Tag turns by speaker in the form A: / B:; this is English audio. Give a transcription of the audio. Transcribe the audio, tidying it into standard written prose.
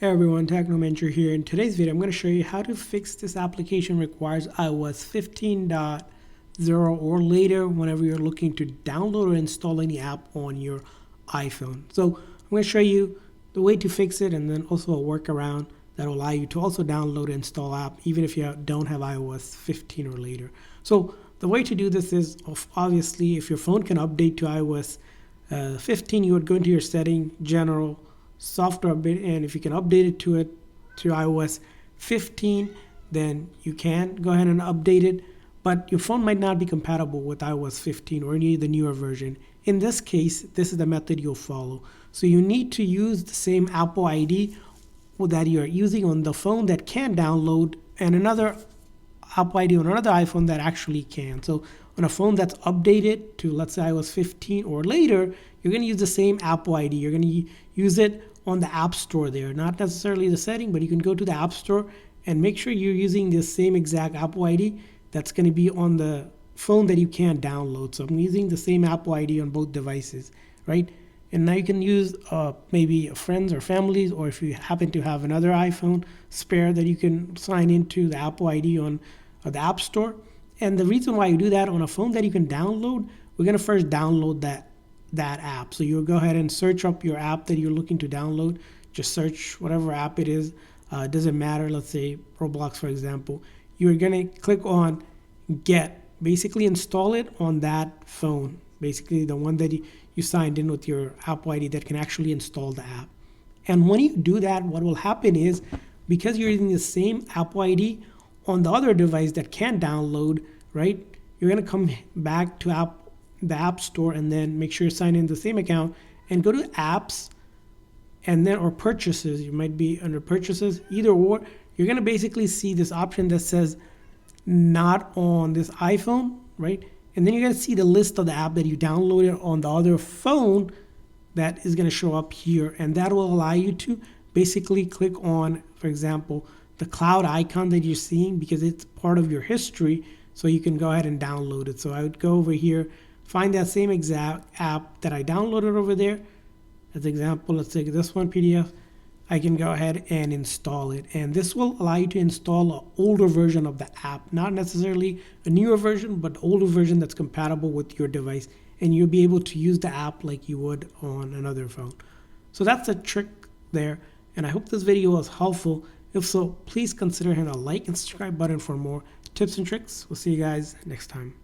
A: Hey everyone, Technomentary here. In today's video, I'm going to show you how to fix this application requires iOS 15.0 or later whenever you're looking to download or install any app on your iPhone. So I'm going to show you the way to fix it and then also a workaround that will allow you to also download and install app even if you don't have iOS 15 or later. So the way to do this is obviously if your phone can update to iOS 15, you would go into your setting, general, software update, and if you can update it to iOS 15, then you can go ahead and update it, but your phone might not be compatible with iOS 15 or any of the newer version. In this case, this is the method you'll follow. So you need to use the same Apple ID that you're using on the phone that can download and another Apple ID on another iPhone that actually can. So on a phone that's updated to, let's say, iOS 15 or later, you're going to use the same Apple ID. You're going to use it on the App Store there, not necessarily the setting, but you can go to the App Store and make sure you're using the same exact Apple ID that's going to be on the phone that you can download. So I'm using the same Apple ID on both devices, right? And now you can use maybe friends or families, or if you happen to have another iPhone spare that you can sign into the Apple ID on the App Store. And the reason why you do that on a phone that you can download, we're going to first download that app. So you'll go ahead and search up your app that you're looking to download. Just search whatever app it is. It doesn't matter. Let's say Roblox, for example. You're going to click on Get. Basically install it on that phone. Basically the one that you signed in with your Apple ID that can actually install the app. And when you do that, what will happen is, because you're using the same Apple ID on the other device that can download, right? You're going to come back to the App Store and then make sure you sign in the same account and go to Apps and then or Purchases. You might be under Purchases, either or. You're going to basically see this option that says not on this iPhone, right? And then you're going to see the list of the app that you downloaded on the other phone that is going to show up here. And that will allow you to basically click on, for example, the cloud icon that you're seeing because it's part of your history. So you can go ahead and download it. So I would go over here, find that same exact app that I downloaded over there. As an example, let's take this one PDF. I can go ahead and install it. And this will allow you to install an older version of the app, not necessarily a newer version, but an older version that's compatible with your device. And you'll be able to use the app like you would on another phone. So that's a trick there. And I hope this video was helpful. If so, please consider hitting a like and subscribe button for more tips and tricks. We'll see you guys next time.